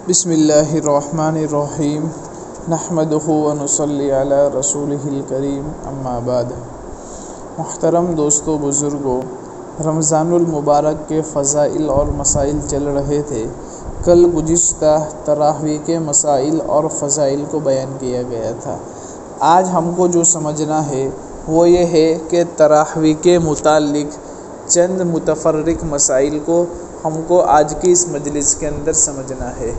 بسم اللہ الرحمن الرحیم نحمدہ ونصلی علی رسولہ الکریم اما بعد۔ محترم دوستو بزرگوں، رمضان المبارک کے فضائل اور مسائل چل رہے تھے۔ کل گزشتہ تراویح کے مسائل اور فضائل کو بیان کیا گیا تھا۔ آج ہم کو جو سمجھنا ہے وہ یہ ہے کہ تراویح کے متعلق چند متفرق مسائل کو ہم کو آج کی اس مجلس کے اندر سمجھنا ہے۔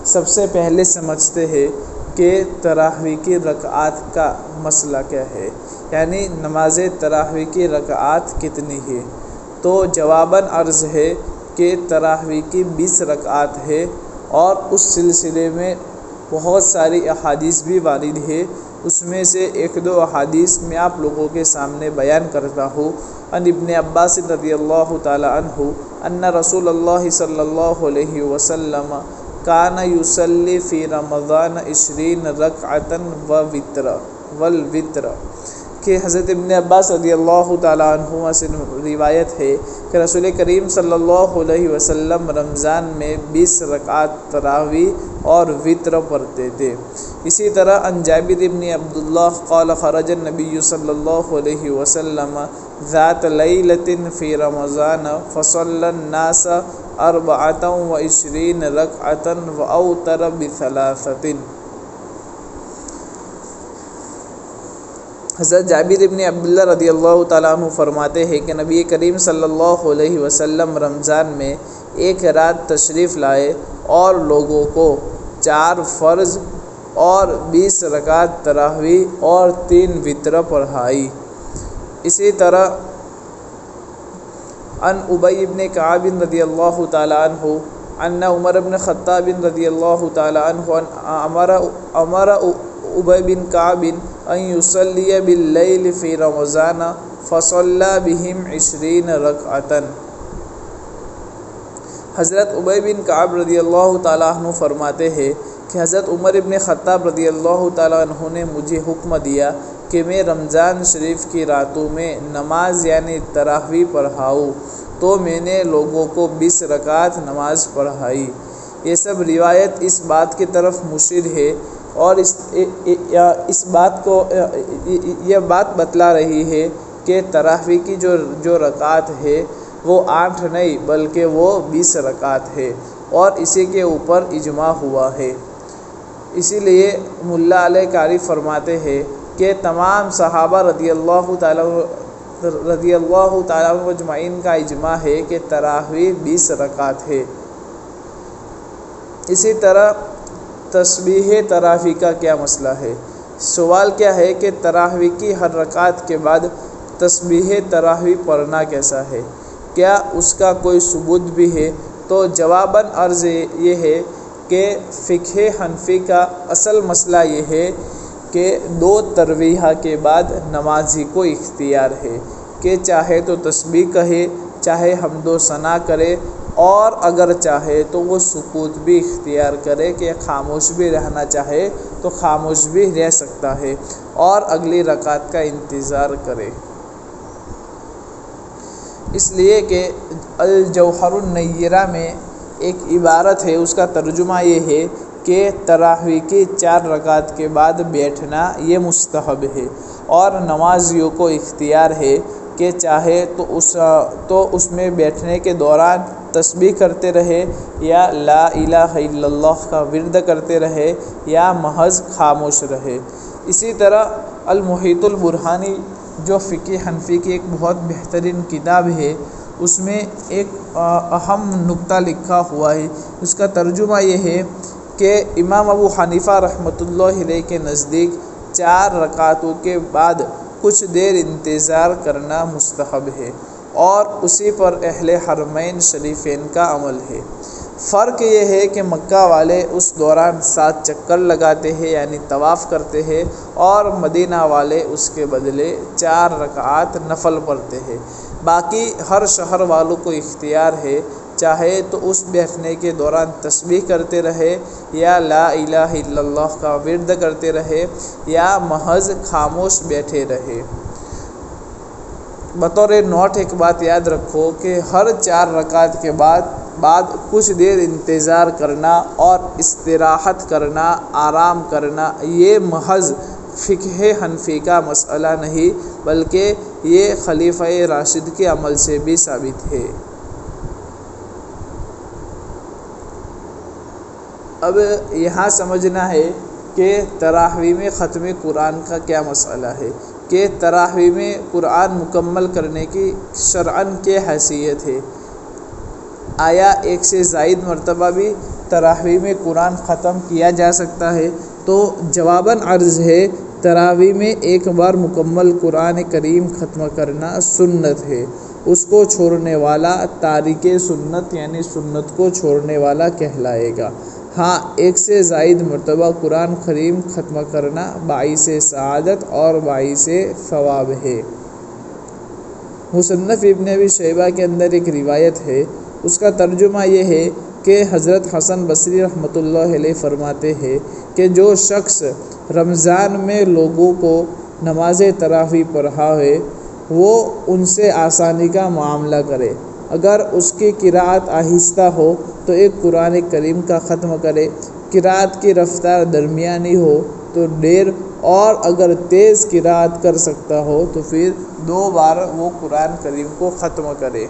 سب سے پہلے سمجھتے ہیں کہ تراویح کی رکعات کا مسئلہ کیا ہے، یعنی نماز تراویح کی رکعات کتنی ہے۔ تو جواباً عرض ہے کہ تراویح کی 20 رکعات ہے، اور اس سلسلے میں بہت ساری احادیث بھی وارد ہے۔ اس میں سے ایک دو احادیث میں آپ لوگوں کے سامنے بیان کرتا ہوں۔ عن ابن عباس رضی اللہ تعالی عنہ ان رسول اللہ صلی اللہ علیہ وسلم کان یصلی فی رمضان 20 رکعۃ والوتر، کہ حضرت ابن عباس رضی اللہ تعالیٰ عنہ سے روایت ہے کہ رسول کریم صلی اللہ علیہ وسلم رمضان میں 20 رکعات تراویح اور وتر پڑھتے تھے۔ اسی طرح عن جابر بن عبداللہ قال خرج النبی صلی اللہ علیہ وسلم ذات لیلۃ فی رمضان فصلی الناس 24 رکعۃ واوتر بثلاثۃ۔ حضرت جابر ابن عبداللہ رضی اللہ تعالیٰ عنہ فرماتے ہیں کہ نبی کریم صلی اللہ علیہ وسلم رمضان میں ایک رات تشریف لائے اور لوگوں کو 4 فرض اور 20 رکعت تراویح اور 3 وتر پڑھائی۔ اسی طرح عن ابی بن کعب رضی اللہ تعالیٰ عنہ ان عمر بن خطاب رضی اللہ تعالیٰ عنہ امر ابی بن کعب ان یصلی باللیل فی رمضان فصلی بہم 20 رکعۃ۔ حضرت ابی بن کعب رضی اللہ تعالیٰ عنہ فرماتے ہیں کہ حضرت عمر بن خطاب رضی اللہ تعالیٰ عنہ نے مجھے حکم دیا کہ میں رمضان شریف کی راتوں میں نماز یعنی تراویح پڑھاؤں، تو میں نے لوگوں کو 20 رکعت نماز پڑھائی۔ یہ سب روایت اس بات کی طرف مشیر ہے، اور اس بات کو یہ بات بتلا رہی ہے کہ تراویح کی جو رکعت ہے وہ 8 نہیں بلکہ وہ 20 رکعت ہے، اور اسی کے اوپر اجماع ہوا ہے۔ اسی لیے ملا علیہ قاری فرماتے ہیں کہ تمام صحابہ رضی اللہ تعالیٰ عنہ اجمعین کا اجماع ہے کہ تراویح 20 رکعت ہے۔ اسی طرح تسبیح تراویح کا کیا مسئلہ ہے؟ سوال کیا ہے کہ تراویح کی ہر رکعت کے بعد تسبیح تراویح پڑھنا کیسا ہے؟ کیا اس کا کوئی ثبوت بھی ہے؟ تو جواباً عرض یہ ہے کہ فقہ حنفی کا اصل مسئلہ یہ ہے کہ 2 تراویح کے بعد نمازی کو اختیار ہے کہ چاہے تو تسبیح کہے، چاہے حمد و ثنا کرے، اور اگر چاہے تو وہ سکوت بھی اختیار کرے کہ خاموش بھی رہنا چاہے تو خاموش بھی رہ سکتا ہے اور اگلی رکعت کا انتظار کرے۔ اس لیے کہ الجوہر النیرہ میں ایک عبارت ہے، اس کا ترجمہ یہ ہے کہ تراویح کی 4 رکعت کے بعد بیٹھنا یہ مستحب ہے، اور نمازیوں کو اختیار ہے کہ چاہے تو اس میں بیٹھنے کے دوران تسبیح کرتے رہے، یا لا الہ الا اللہ کا ورد کرتے رہے، یا محض خاموش رہے۔ اسی طرح المحیط البرہانی جو فقہ حنفی کی ایک بہت بہترین کتاب ہے، اس میں ایک اہم نکتہ لکھا ہوا ہے۔ اس کا ترجمہ یہ ہے کہ امام ابو حنیفہ رحمۃ اللہ علیہ کے نزدیک 4 رکعتوں کے بعد کچھ دیر انتظار کرنا مستحب ہے، اور اسی پر اہل حرمین شریفین کا عمل ہے۔ فرق یہ ہے کہ مکہ والے اس دوران 7 چکر لگاتے ہیں یعنی طواف کرتے ہیں، اور مدینہ والے اس کے بدلے 4 رکعات نفل پڑھتے ہیں۔ باقی ہر شہر والوں کو اختیار ہے، چاہے تو اس بیٹھنے کے دوران تسبیح کرتے رہے، یا لا الہ الا اللہ کا ورد کرتے رہے، یا محض خاموش بیٹھے رہے۔ بطور نوٹ ایک بات یاد رکھو کہ ہر 4 رکعت کے بعد بعد کچھ دیر انتظار کرنا اور استراحت کرنا، آرام کرنا، یہ محض فقہ حنفی کا مسئلہ نہیں بلکہ یہ خلیفہ راشد کے عمل سے بھی ثابت ہے۔ اب یہاں سمجھنا ہے کہ تراویح میں ختم قرآن کا کیا مسئلہ ہے، کہ تراویح میں قرآن مکمل کرنے کی شرعاً کیا حیثیت ہے۔ آیا ایک سے زائد مرتبہ بھی تراویح میں قرآن ختم کیا جا سکتا ہے؟ تو جواباً عرض ہے، تراویح میں ایک بار مکمل قرآن کریم ختم کرنا سنت ہے، اس کو چھوڑنے والا تارک سنت یعنی سنت کو چھوڑنے والا کہلائے گا۔ ہاں، ایک سے زائد مرتبہ قرآن کریم ختم کرنا باعث سعادت اور باعث ثواب ہے۔ مصنف ابن ابی شیبہ کے اندر ایک روایت ہے، اس کا ترجمہ یہ ہے کہ حضرت حسن بصری رحمۃ اللہ علیہ فرماتے ہیں کہ جو شخص رمضان میں لوگوں کو نماز تراویح پڑھائے وہ ان سے آسانی کا معاملہ کرے، اگر اس کی قرأت آہستہ ہو تو ایک قرآن کریم کا ختم کرے، قرأت کی رفتار درمیانی ہو تو ڈیر، اور اگر تیز قرأت کر سکتا ہو تو پھر 2 بار وہ قرآن کریم کو ختم کرے۔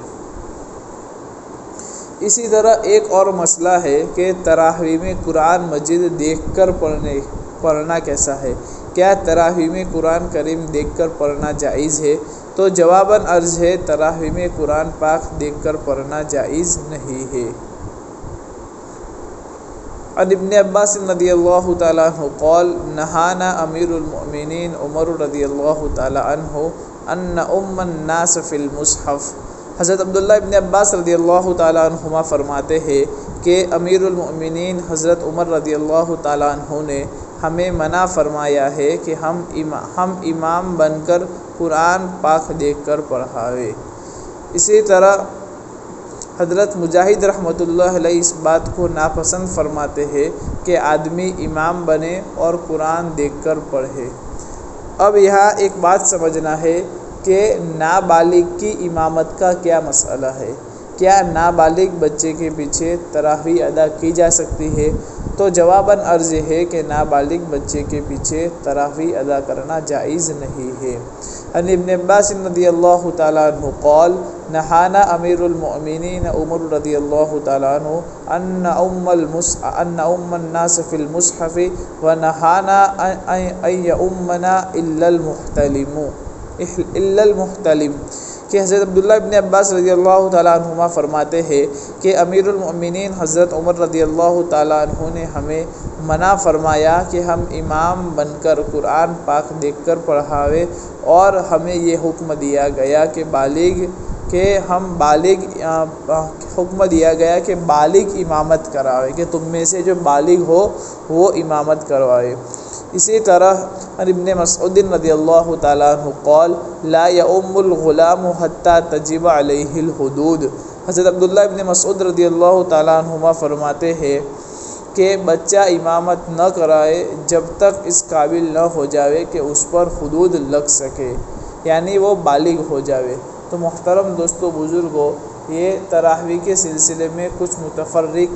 اسی طرح ایک اور مسئلہ ہے کہ تراویح میں قرآن مجید دیکھ کر پڑھنا کیسا ہے؟ کیا تراویح میں قرآن کریم دیکھ کر پڑھنا جائز ہے؟ تو جواباً عرض ہے، تراویح میں قرآن پاک دیکھ کر پڑھنا جائز نہیں ہے۔ عن ابن عباس رضی اللہ تعالیٰ عنہ قال نہانا امیر المؤمنین عمر رضی اللہ تعالیٰ عنہ ان الناس فی المصحف۔ حضرت عبداللہ ابن عباس رضی اللہ تعالیٰ عنہما فرماتے ہیں کہ امیر المؤمنین حضرت عمر رضی اللہ تعالیٰ عنہ نے ہمیں منع فرمایا ہے کہ ہم امام بن کر قرآن پاک دیکھ کر پڑھائے۔ اسی طرح حضرت مجاہد رحمۃ اللہ علیہ اس بات کو ناپسند فرماتے ہیں کہ آدمی امام بنے اور قرآن دیکھ کر پڑھے۔ اب یہاں ایک بات سمجھنا ہے کہ نابالغ کی امامت کا کیا مسئلہ ہے؟ کیا نابالغ بچے کے پیچھے تراویح ادا کی جا سکتی ہے؟ تو جواباً عرض ہے کہ نابالغ بچے کے پیچھے تراویح ادا کرنا جائز نہیں ہے۔ عن ابن عباس رضی اللہ تعالیٰ عنہ قال نہانا امیر المؤمنین عمر رضی اللہ تعالیٰ عنہ ان الناس فی المصحف ونہانا ان یؤمنا الا المحتلم، کہ حضرت عبداللہ ابن عباس رضی اللہ تعالیٰ عنہما فرماتے ہیں کہ امیر المؤمنین حضرت عمر رضی اللہ تعالیٰ عنہ نے ہمیں منع فرمایا کہ ہم امام بن کر قرآن پاک دیکھ کر پڑھاوے، اور ہمیں یہ حکم دیا گیا کہ بالغ امامت کراوے، کہ تم میں سے جو بالغ ہو وہ امامت کروائے۔ اسی طرح ابن مسعود رضی اللہ تعالیٰ عنہ قال لا یؤم الغلام حتی تجب علیہ الحدود۔ حضرت عبداللہ ابن مسعود رضی اللہ تعالیٰ عنہما فرماتے ہیں کہ بچہ امامت نہ کرائے جب تک اس قابل نہ ہو جاوے کہ اس پر حدود لگ سکے، یعنی وہ بالغ ہو جاوے۔ تو محترم دوستو بزرگوں، یہ تراویح کے سلسلے میں کچھ متفرق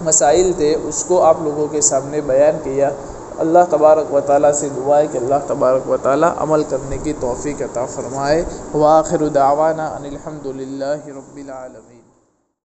مسائل تھے، اس کو آپ لوگوں کے سامنے بیان کیا۔ اللہ تبارک و تعالیٰ سے دعا ہے کہ اللہ تبارک و تعالیٰ عمل کرنے کی توفیق عطا فرمائے۔ وآخر دعوانا ان الحمد للہ رب العالمین۔